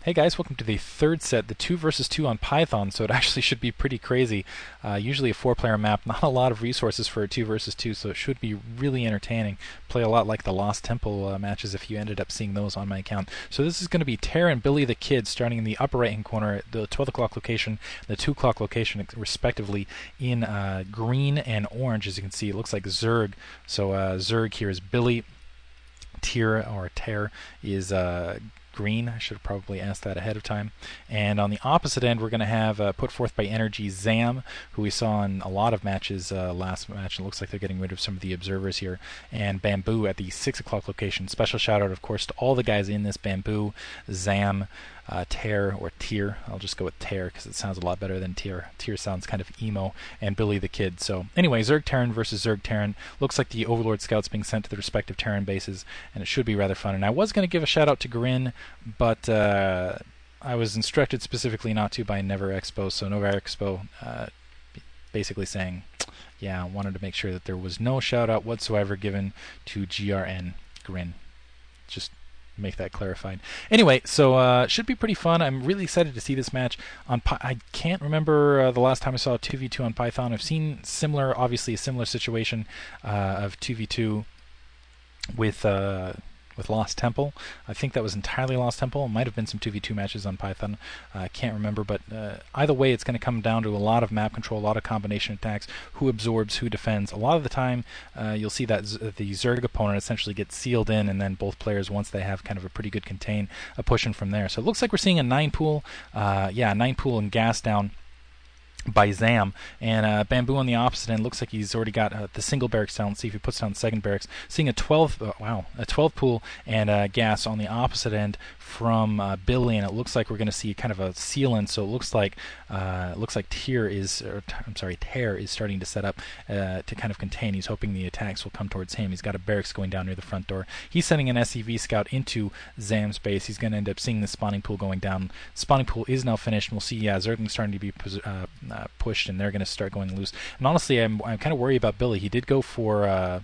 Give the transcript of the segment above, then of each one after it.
Hey guys, welcome to the third set, the 2 versus 2 on Python, so it actually should be pretty crazy. Usually a 4-player map, not a lot of resources for a 2 versus 2, so it should be really entertaining. Play a lot like the Lost Temple matches if you ended up seeing those on my account. So this is going to be Terran and Billy the Kid starting in the upper right hand corner at the 12 o'clock location, the 2 o'clock location respectively in green and orange. As you can see, it looks like zerg. So zerg here is Billy, tier or tear is green. I should have probably asked that ahead of time. And on the opposite end, we're going to have put forth by Nrg.Zam, who we saw in a lot of matches last match. It looks like they're getting rid of some of the observers here. And Bamboo at the 6 o'clock location. Special shout out, of course, to all the guys in this: Bamboo, Zam, Tear or Tier. I'll just go with Tear because it sounds a lot better than Tier. Tier sounds kind of emo. And Billy the Kid. So anyway, Zerg Terran versus Zerg Terran. Looks like the Overlord scouts being sent to the respective Terran bases, and it should be rather fun. And I was going to give a shout out to Grin, but I was instructed specifically not to by Nrg. So Nrg basically saying, yeah, I wanted to make sure that there was no shout out whatsoever given to GRN Grin. Just make that clarified. Anyway, so should be pretty fun. I'm really excited to see this match. I can't remember the last time I saw a 2v2 on Python. I've seen similar, obviously a similar situation of 2v2 with Lost Temple. I think that was entirely Lost Temple. It might have been some 2v2 matches on Python. I can't remember, but either way, it's going to come down to a lot of map control, a lot of combination attacks, who absorbs, who defends. A lot of the time, you'll see that the Zerg opponent essentially gets sealed in, and then both players, once they have kind of a pretty good contain, pushing from there. So it looks like we're seeing a 9 pool, 9 pool and gas down by Zam, and Bamboo on the opposite end looks like he's already got the single barracks down. Let's see if he puts down the second barracks. Seeing a 12 pool and gas on the opposite end from Billy, and it looks like we're going to see kind of a seal in. So it looks like Tear is starting to set up to kind of contain. He's hoping the attacks will come towards him. He's got a barracks going down near the front door. He's sending an SCV scout into Zam's base. He's going to end up seeing the spawning pool going down. Spawning pool is now finished, and we'll see Zerglings starting to be pushed, and they're going to start going loose. And honestly, I'm kind of worried about Billy. He did go for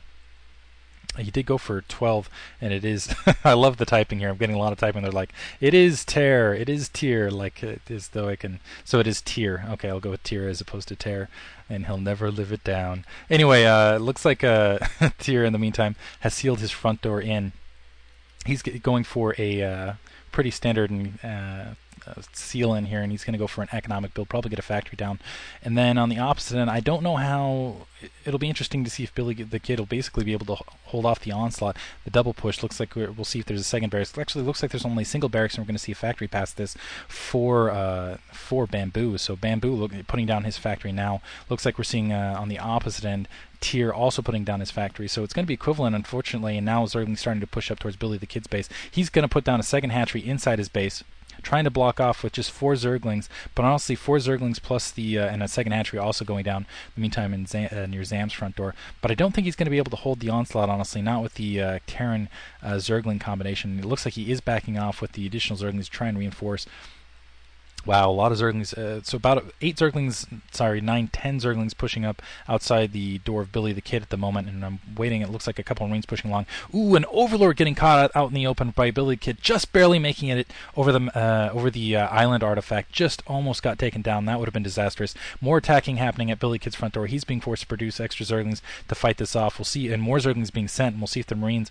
12, and it is I love the typing here. I'm getting a lot of typing. They're like, it is tear, it is tier, like as though I can. So it is tier. Okay, I'll go with tier as opposed to tear, and he'll never live it down. Anyway, it looks like Tier in the meantime has sealed his front door in. He's going for a pretty standard and seal in here, and he's going to go for an economic build, probably get a factory down. And then on the opposite end, I don't know how. It'll be interesting to see if Billy the Kid will basically be able to hold off the onslaught. The double push looks like we'll see if there's a second barracks. It actually looks like there's only a single barracks, and we're going to see a factory past this for Bamboo. So Bamboo putting down his factory now. Looks like we're seeing on the opposite end Tier also putting down his factory. So it's going to be equivalent, unfortunately, and now Zergling's starting to push up towards Billy the Kid's base. He's going to put down a second hatchery inside his base, trying to block off with just 4 Zerglings, but honestly 4 Zerglings plus the and a second hatchery also going down in the meantime near Zam's front door. But I don't think he's going to be able to hold the onslaught, honestly, not with the Terran Zergling combination. It looks like he is backing off with the additional Zerglings to try and reinforce. Wow, a lot of Zerglings. So about 10 Zerglings pushing up outside the door of Billy the Kid at the moment, and I'm waiting. It looks like a couple of Marines pushing along. Ooh, an Overlord getting caught out in the open by Billy the Kid, just barely making it over the island artifact. Just almost got taken down. That would have been disastrous. More attacking happening at Billy Kid's front door. He's being forced to produce extra Zerglings to fight this off. We'll see, and more Zerglings being sent, and we'll see if the Marines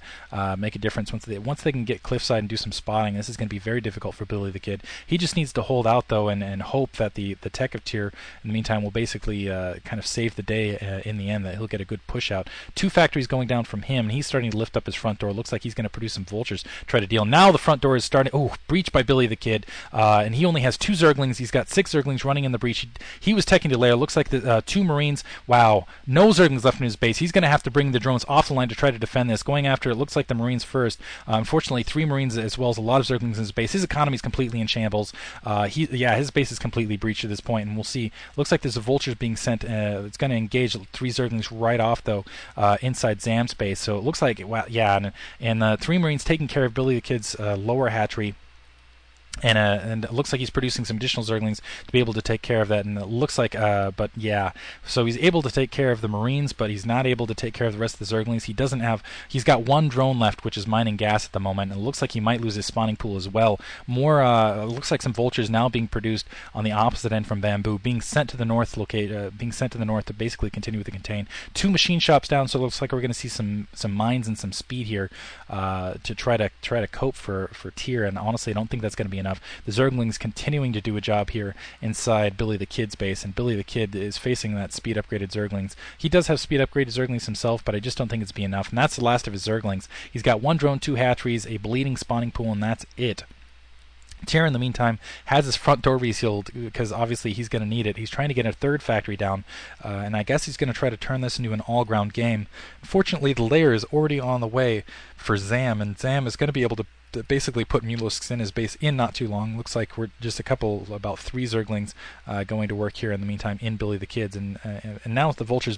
make a difference once they can get cliffside and do some spotting. This is going to be very difficult for Billy the Kid. He just needs to hold out though, and hope that the tech of Tier in the meantime will basically kind of save the day in the end, that he'll get a good push out. 2 factories going down from him, and he's starting to lift up his front door. Looks like he's going to produce some vultures, try to deal. Now the front door is starting. Oh, breach by Billy the Kid, and he only has 2 Zerglings. He's got 6 Zerglings running in the breach. He was teching to lair. Looks like the 2 Marines. Wow, no Zerglings left in his base. He's going to have to bring the drones off the line to try to defend this. Going after it looks like the Marines first. Unfortunately, 3 Marines as well as a lot of Zerglings in his base. His economy is completely in shambles. His base is completely breached at this point, and we'll see. Looks like there's a vultures being sent. It's going to engage 3 Zerglings right off though inside Zam's base. So it looks like 3 Marines taking care of Billy the Kid's lower hatchery. And it looks like he's producing some additional zerglings to be able to take care of that. And it looks like, but yeah, so he's able to take care of the Marines, but he's not able to take care of the rest of the zerglings. He doesn't have. He's got one drone left, which is mining gas at the moment. And it looks like he might lose his spawning pool as well. More, it looks like some vultures now being produced on the opposite end from Bamboo, being sent to the north. Being sent to the north to basically continue with the contain. 2 machine shops down, so it looks like we're going to see some mines and some speed here to try to cope for tier. And honestly, I don't think that's going to be enough. The Zerglings continuing to do a job here inside Billy the Kid's base, and Billy the Kid is facing that speed upgraded Zerglings. He does have speed upgraded Zerglings himself, but I just don't think it's be enough, and that's the last of his Zerglings. He's got 1 drone, 2 hatcheries, a bleeding spawning pool, and that's it. Tier, in the meantime, has his front door resealed because obviously he's going to need it. He's trying to get a 3rd factory down, and I guess he's going to try to turn this into an all-ground game. Fortunately, the layer is already on the way for Zam, and Zam is going to be able to basically put Mulisks in his base in not too long. Looks like we're just about 3 Zerglings going to work here in the meantime in Billy the Kids, and now with the Vultures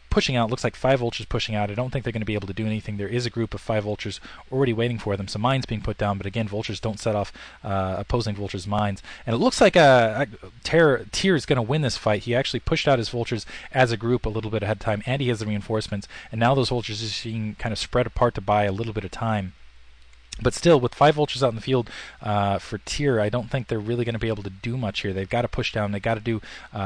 pushing out, looks like 5 Vultures pushing out. I don't think they're going to be able to do anything. There is a group of 5 Vultures already waiting for them. Some mines being put down, but again, Vultures don't set off opposing Vultures' mines. And it looks like Tier is going to win this fight. He actually pushed out his Vultures as a group a little bit ahead of time, and he has the reinforcements, and now those Vultures are being kind of spread apart to buy a little bit of time. But still, with 5 Vultures out in the field for Tier, I don't think they're really going to be able to do much here. They've got to push down. They've got to do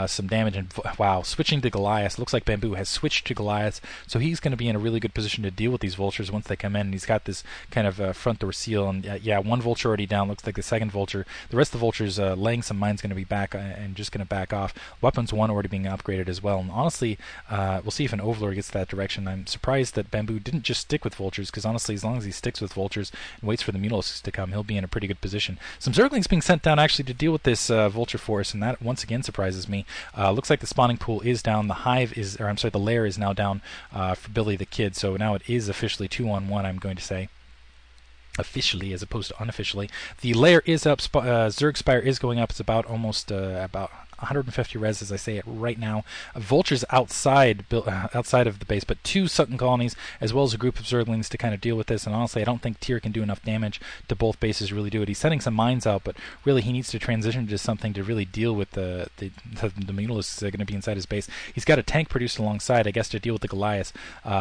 some damage. And wow, switching to Goliath. Looks like Bamboo has switched to Goliath, so he's going to be in a really good position to deal with these Vultures once they come in. And he's got this kind of front door seal. And yeah, 1 Vulture already down. Looks like the 2nd Vulture. The rest of the Vultures laying some mines going to be back and just going to back off. Weapons 1 already being upgraded as well. And honestly, we'll see if an Overlord gets that direction. I'm surprised that Bamboo didn't just stick with Vultures, because honestly, as long as he sticks with Vultures and waits for the Mulisks to come, he'll be in a pretty good position. Some Zerglings being sent down actually to deal with this Vulture force, and that once again surprises me. Looks like the spawning pool is down. The hive is, or I'm sorry, the lair is now down for Billy the Kid. So now it is officially 2-on-1. I'm going to say. Officially as opposed to unofficially. The layer is up. Zerg Spire is going up. It's about almost about 150 res as I say it right now. Vultures outside of the base, but 2 Sutton colonies as well as a group of Zerglings to kind of deal with this. And honestly, I don't think Tier can do enough damage to both bases really do it. He's sending some mines out, but really he needs to transition to something to really deal with the Mulisks that are going to be inside his base. He's got a tank produced alongside, I guess, to deal with the Goliaths.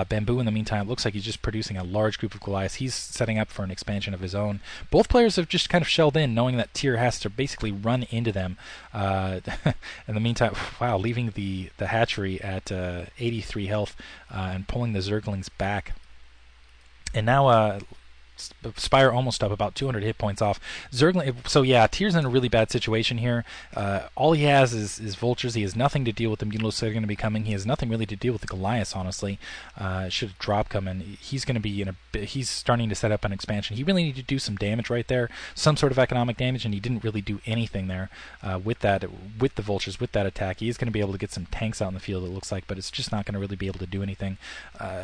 Bamboo, in the meantime, it looks like he's just producing a large group of Goliaths. He's setting up for an expansion of his own. Both players have just kind of shelled in, knowing that Tier has to basically run into them. In the meantime, wow, leaving the hatchery at 83 health and pulling the Zerglings back. And now Spire almost up, about 200 hit points off. Zergling, so yeah, Tier's in a really bad situation here. All he has is Vultures. He has nothing to deal with the Mulisks that are going to be coming. He has nothing really to deal with the Goliaths, honestly. Should a drop come in, he's going to be he's starting to set up an expansion. He really needed to do some damage right there, some sort of economic damage, and he didn't really do anything there with the Vultures, with that attack. He is going to be able to get some tanks out in the field, it looks like, but it's just not going to really be able to do anything.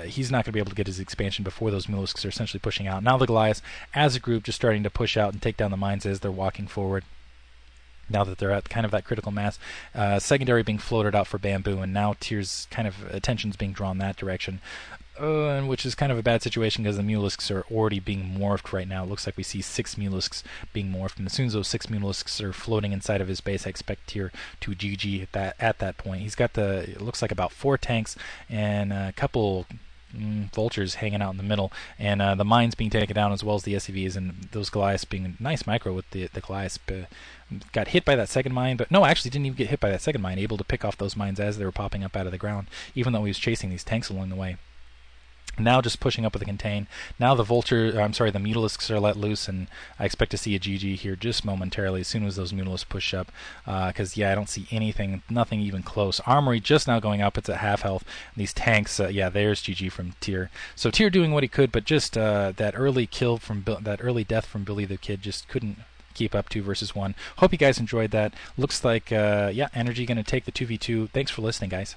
He's not going to be able to get his expansion before those Mulisks are essentially pushing out. Now the Goliaths, as a group, just starting to push out and take down the mines as they're walking forward. Now that they're at kind of that critical mass, secondary being floated out for Bamboo, and now Tier's kind of attention's being drawn that direction, which is kind of a bad situation because the Mulisks are already being morphed right now. It looks like we see 6 Mulisks being morphed, and as soon as those 6 Mulisks are floating inside of his base, I expect Tier to GG at that point. He's got it looks like about 4 tanks and a couple Vultures hanging out in the middle, and the mines being taken down as well as the SCVs, and those Goliaths being a nice micro with the Goliaths. Got hit by that second mine, but no, actually didn't even get hit by that second mine, able to pick off those mines as they were popping up out of the ground, even though he was chasing these tanks along the way. Now just pushing up with the contain. Now the Mulisks are let loose, and I expect to see a GG here just momentarily as soon as those Mulisks push up. Because, yeah, I don't see anything, nothing even close. Armory just now going up. It's at half health. And these tanks, yeah, there's GG from Tier. So Tier doing what he could, but just that early death from Billy the Kid just couldn't keep up 2 versus 1. Hope you guys enjoyed that. Looks like, yeah, Nrg going to take the 2v2. Thanks for listening, guys.